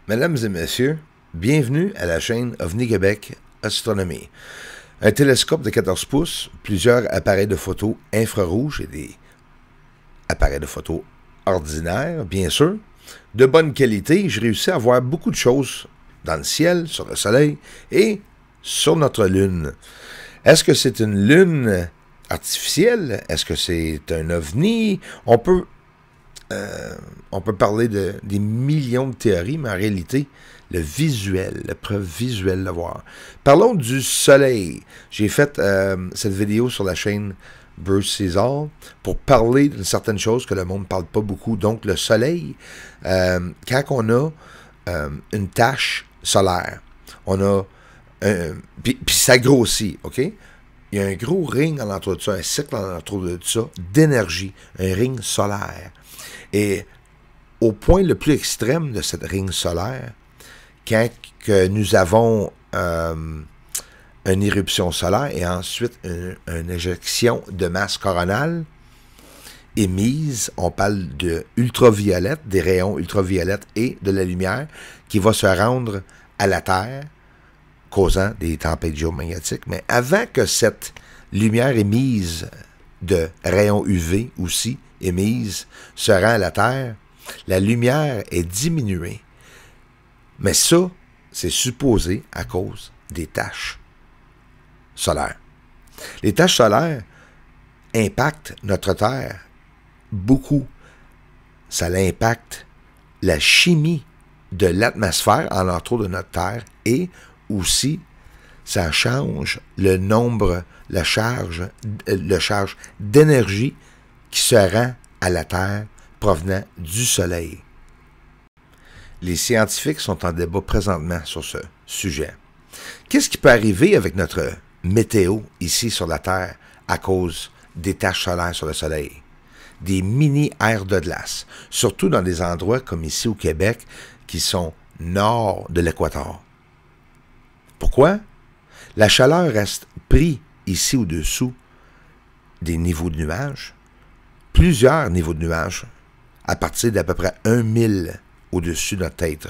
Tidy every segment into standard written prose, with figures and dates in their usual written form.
Mesdames et messieurs, bienvenue à la chaîne OVNI Québec Astronomie. Un télescope de 14 pouces, plusieurs appareils de photo infrarouges et des appareils de photo ordinaires, bien sûr. De bonne qualité, j'ai réussi à voir beaucoup de choses dans le ciel, sur le soleil et sur notre lune. Est-ce que c'est une lune artificielle? Est-ce que c'est un ovni? On peut parler des millions de théories, mais en réalité, le visuel, la preuve visuelle de voir. Parlons du soleil. J'ai fait cette vidéo sur la chaîne Bruce César pour parler d'une certaine chose que le monde ne parle pas beaucoup. Donc, le soleil, quand on a une tache solaire, on a puis ça grossit, OK? Il y a un gros ring alentour de ça, un cycle alentour de ça, d'énergie, un ring solaire. Et au point le plus extrême de cette ring solaire, quand que nous avons une éruption solaire et ensuite une éjection de masse coronale émise, on parle de ultraviolette, des rayons ultraviolettes et de la lumière qui va se rendre à la Terre, causant des tempêtes géomagnétiques. Mais avant que cette lumière émise de rayons UV aussi émise se rend à la Terre, la lumière est diminuée. Mais ça, c'est supposé à cause des taches solaires. Les taches solaires impactent notre Terre beaucoup. Ça impacte la chimie de l'atmosphère alentour de notre Terre et aussi, ça change le nombre, le charge d'énergie qui se rend à la Terre provenant du Soleil. Les scientifiques sont en débat présentement sur ce sujet. Qu'est-ce qui peut arriver avec notre météo ici sur la Terre à cause des taches solaires sur le Soleil? Des mini-aires de glace, surtout dans des endroits comme ici au Québec qui sont nord de l'équateur. Pourquoi? La chaleur reste prise ici au-dessous des niveaux de nuages, plusieurs niveaux de nuages, à partir d'à peu près 1000 au-dessus de notre tête.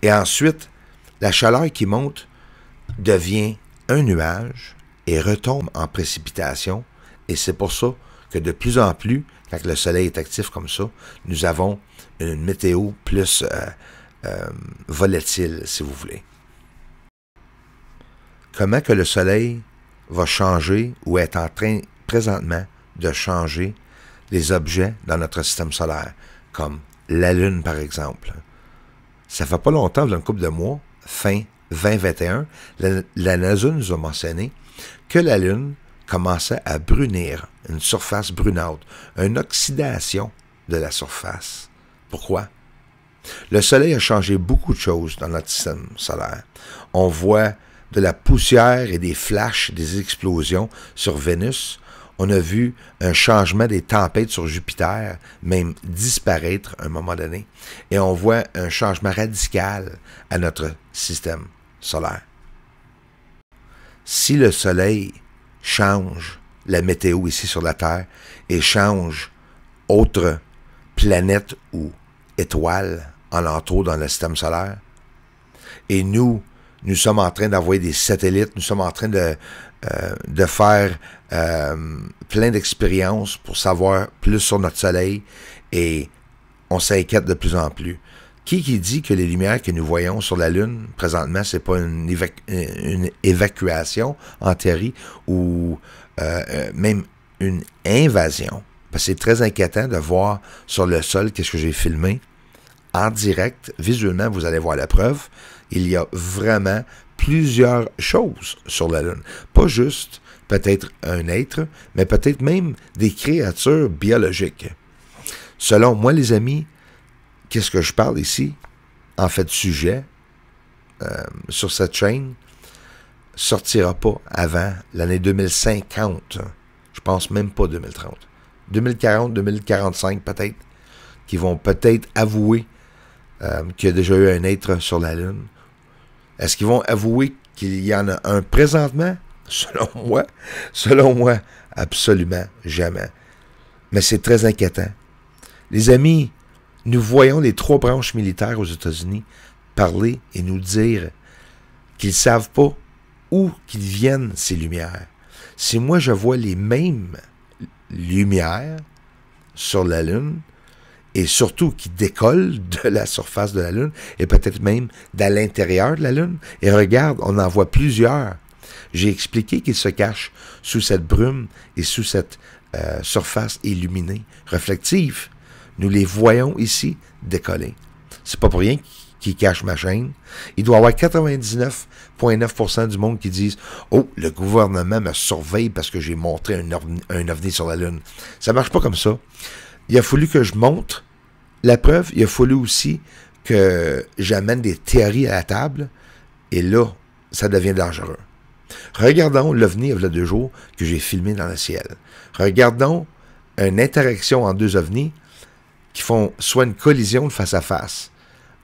Et ensuite, la chaleur qui monte devient un nuage et retombe en précipitation. Et c'est pour ça que de plus en plus, quand le soleil est actif comme ça, nous avons une météo plus volatile, si vous voulez. Comment que le soleil va changer ou est en train présentement de changer les objets dans notre système solaire, comme la Lune, par exemple. Ça fait pas longtemps, il y a une couple de mois, fin 2021, la NASA nous a mentionné que la Lune commençait à brunir, une surface brunâtre, une oxydation de la surface. Pourquoi? Le Soleil a changé beaucoup de choses dans notre système solaire. On voit de la poussière et des flashs, des explosions sur Vénus. On a vu un changement des tempêtes sur Jupiter, même disparaître à un moment donné. Et on voit un changement radical à notre système solaire. Si le Soleil change la météo ici sur la Terre et change autres planètes ou étoiles alentour dans le système solaire, et nous sommes en train d'envoyer des satellites, nous sommes en train de faire plein d'expériences pour savoir plus sur notre Soleil et on s'inquiète de plus en plus. Qui dit que les lumières que nous voyons sur la Lune, présentement, c'est pas une évacuation en théorie ou même une invasion? Parce que c'est très inquiétant de voir sur le sol qu'est-ce que j'ai filmé en direct. Visuellement, vous allez voir la preuve. Il y a vraiment plusieurs choses sur la Lune. Pas juste peut-être un être, mais peut-être même des créatures biologiques. Selon moi, les amis, qu'est-ce que je parle ici, en fait, sujet, sur cette chaîne, sortira pas avant l'année 2050. Je pense même pas 2030. 2040, 2045 peut-être, qui vont peut-être avouer qu'il y a déjà eu un être sur la Lune. Est-ce qu'ils vont avouer qu'il y en a un présentement? Selon moi, absolument jamais. Mais c'est très inquiétant. Les amis, nous voyons les 3 branches militaires aux États-Unis parler et nous dire qu'ils ne savent pas où qu'ils viennent, ces lumières. Si moi, je vois les mêmes lumières sur la Lune, et surtout qui décollent de la surface de la Lune, et peut-être même d'à l'intérieur de la Lune, et regarde, on en voit plusieurs. J'ai expliqué qu'ils se cachent sous cette brume et sous cette surface illuminée, réflective. Nous les voyons ici décoller. C'est pas pour rien qu'ils cachent ma chaîne. Il doit y avoir 99,9% du monde qui disent « Oh, le gouvernement me surveille parce que j'ai montré un ovni sur la Lune. » Ça marche pas comme ça. Il a fallu que je montre la preuve. Il a fallu aussi que j'amène des théories à la table. Et là, ça devient dangereux. Regardons l'ovni il y a 2 jours que j'ai filmé dans le ciel. Regardons une interaction en 2 ovnis qui font soit une collision de face à face,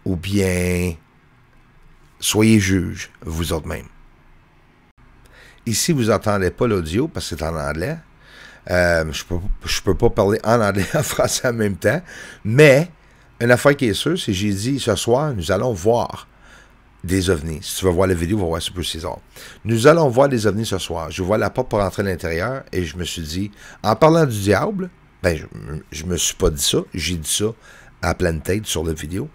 ou bien soyez juges, vous autres même. Ici, vous n'entendez pas l'audio parce que c'est en anglais. Je peux pas parler en anglais et en français en même temps, mais une affaire qui est sûre, c'est que j'ai dit ce soir, nous allons voir des ovnis. Si tu veux voir la vidéo, on va voir Super César. Nous allons voir des ovnis ce soir. Je vois la porte pour rentrer à l'intérieur et je me suis dit, en parlant du diable, ben je me suis pas dit ça, j'ai dit ça à pleine tête sur la vidéo.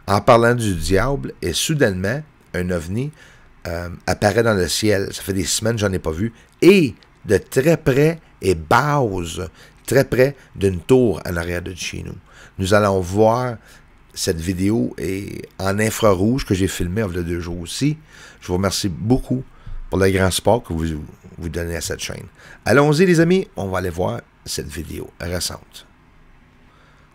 En parlant du diable, et soudainement, un ovni apparaît dans le ciel. Ça fait des semaines que j'en ai pas vu. Et de très près et base, très près d'une tour en arrière de chez nous. Nous allons voir cette vidéo est en infrarouge que j'ai filmé il y a 2 jours aussi. Je vous remercie beaucoup pour le grand support que vous donnez à cette chaîne. Allons-y les amis, on va aller voir cette vidéo récente.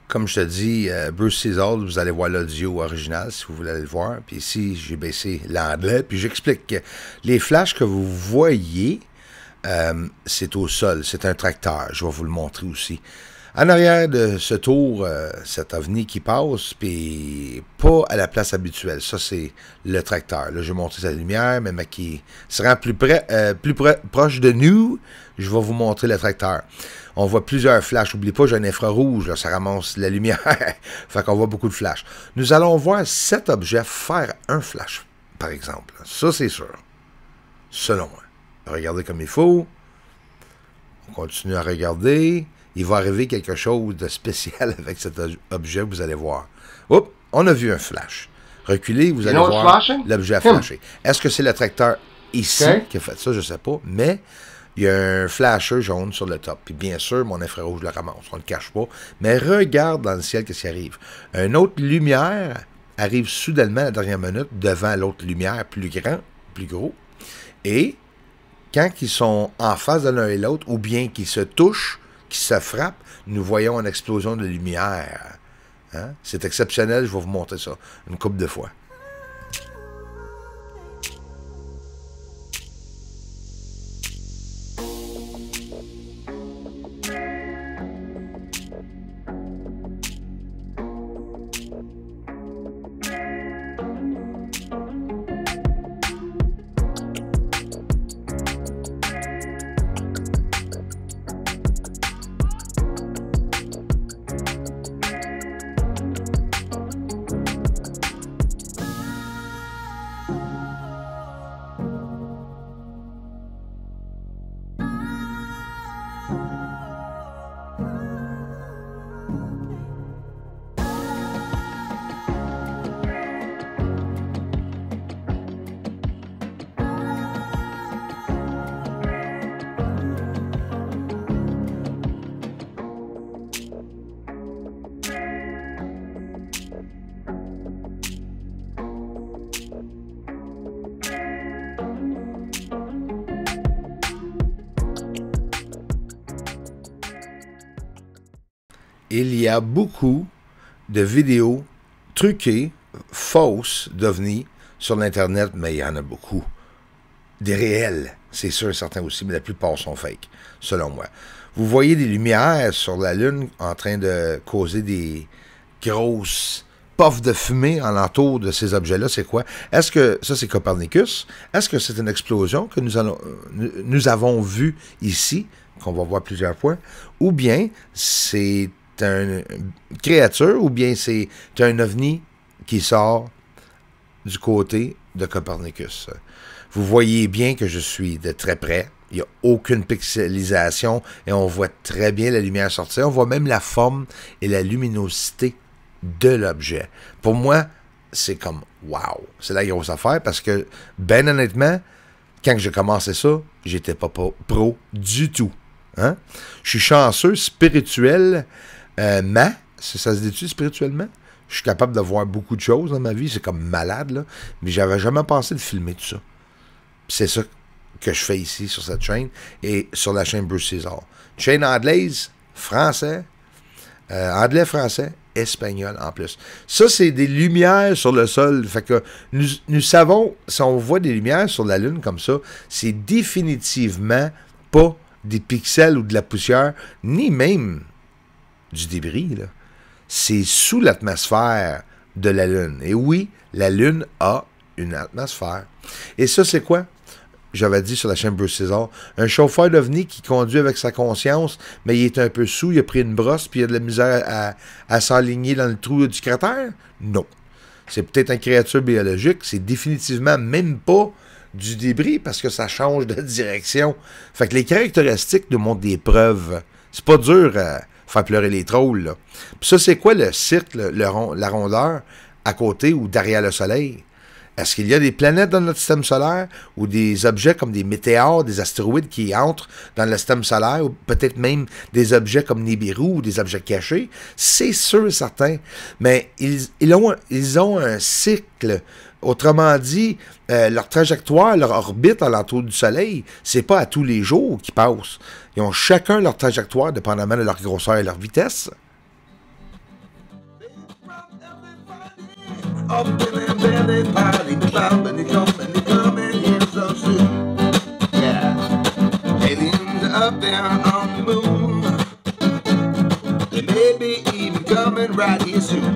Comme je te dis, Bruce César, vous allez voir l'audio original si vous voulez aller le voir. Puis ici, j'ai baissé l'anglais. Puis j'explique que les flashs que vous voyez, c'est au sol, c'est un tracteur. Je vais vous le montrer aussi. En arrière de ce tour, cet ovni qui passe, puis pas à la place habituelle. Ça, c'est le tracteur. Là, je vais montrer sa lumière, mais qui se rend plus proche de nous, je vais vous montrer le tracteur. On voit plusieurs flashs. N'oubliez pas, j'ai un infrarouge, là, ça ramasse la lumière. Fait qu'on voit beaucoup de flashs. Nous allons voir cet objet faire un flash, par exemple. Ça, c'est sûr. Selon moi. Regardez comme il faut. On continue à regarder. Il va arriver quelque chose de spécial avec cet objet, vous allez voir. Oups, on a vu un flash. Reculez, vous allez voir l'objet a flashé. Est-ce que c'est le tracteur ici qui a fait ça? Je ne sais pas, mais il y a un flasher jaune sur le top. Puis bien sûr, mon infrarouge le ramasse, on ne le cache pas. Mais regarde dans le ciel qu'est-ce qui arrive. Une autre lumière arrive soudainement à la dernière minute devant l'autre lumière plus grand, plus gros. Et quand ils sont en face de l'un et l'autre, ou bien qu'ils se touchent, qui se frappe, nous voyons une explosion de lumière. Hein? C'est exceptionnel, je vais vous montrer ça une couple de fois. Il y a beaucoup de vidéos truquées, fausses d'OVNI sur l'Internet, mais il y en a beaucoup. Des réels, c'est sûr, certains aussi, mais la plupart sont fake, selon moi. Vous voyez des lumières sur la Lune en train de causer des grosses puffs de fumée en l'entour de ces objets-là. C'est quoi? Est-ce que, ça c'est Copernicus, est-ce que c'est une explosion que nous avons vue ici, qu'on va voir plusieurs fois, ou bien c'est une créature, ou bien c'est un ovni qui sort du côté de Copernicus. Vous voyez bien que je suis de très près. Il n'y a aucune pixelisation et on voit très bien la lumière sortir. On voit même la forme et la luminosité de l'objet. Pour moi, c'est comme wow. C'est la grosse affaire parce que, ben honnêtement, quand j'ai commencé ça, j'étais pas pro du tout. Hein? Je suis chanceux spirituellement. Ça se dit-tu spirituellement? Je suis capable de voir beaucoup de choses dans ma vie. C'est comme malade, là. Mais j'avais jamais pensé de filmer tout ça. C'est ça que je fais ici sur cette chaîne et sur la chaîne Bruce César. Chaîne anglaise, français, anglais, français, espagnol en plus. Ça, c'est des lumières sur le sol. Fait que nous savons, si on voit des lumières sur la Lune comme ça, c'est définitivement pas des pixels ou de la poussière, ni même du débris, là. C'est sous l'atmosphère de la Lune. Et oui, la Lune a une atmosphère. Et ça, c'est quoi? J'avais dit sur la chaîne Bruce César, un chauffeur d'OVNI qui conduit avec sa conscience, mais il est un peu saoul, il a pris une brosse, puis il a de la misère à s'enligner dans le trou du cratère? Non. C'est peut-être une créature biologique, c'est définitivement même pas du débris, parce que ça change de direction. Fait que les caractéristiques nous montrent des preuves. C'est pas dur à faire pleurer les trolls, là. Puis ça, c'est quoi le cercle, la rondeur, à côté ou derrière le Soleil? Est-ce qu'il y a des planètes dans notre système solaire ou des objets comme des météores, des astéroïdes qui entrent dans le système solaire ou peut-être même des objets comme Nibiru ou des objets cachés? C'est sûr, certain. Mais ils ont un cycle. Autrement dit, leur trajectoire, leur orbite alentour du Soleil, c'est pas à tous les jours qu'ils passent. Ils ont chacun leur trajectoire dépendamment de leur grosseur et leur vitesse. Up in their belly party, bobbing and coming in so soon. Yeah, aliens up there on the moon. They may be even coming right here soon.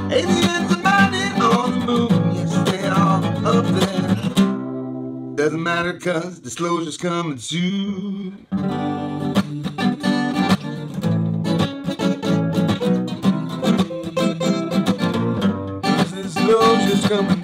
Aliens are mining on the moon, yes they are up there. Doesn't matter 'cause disclosure's coming soon. Disclosure's coming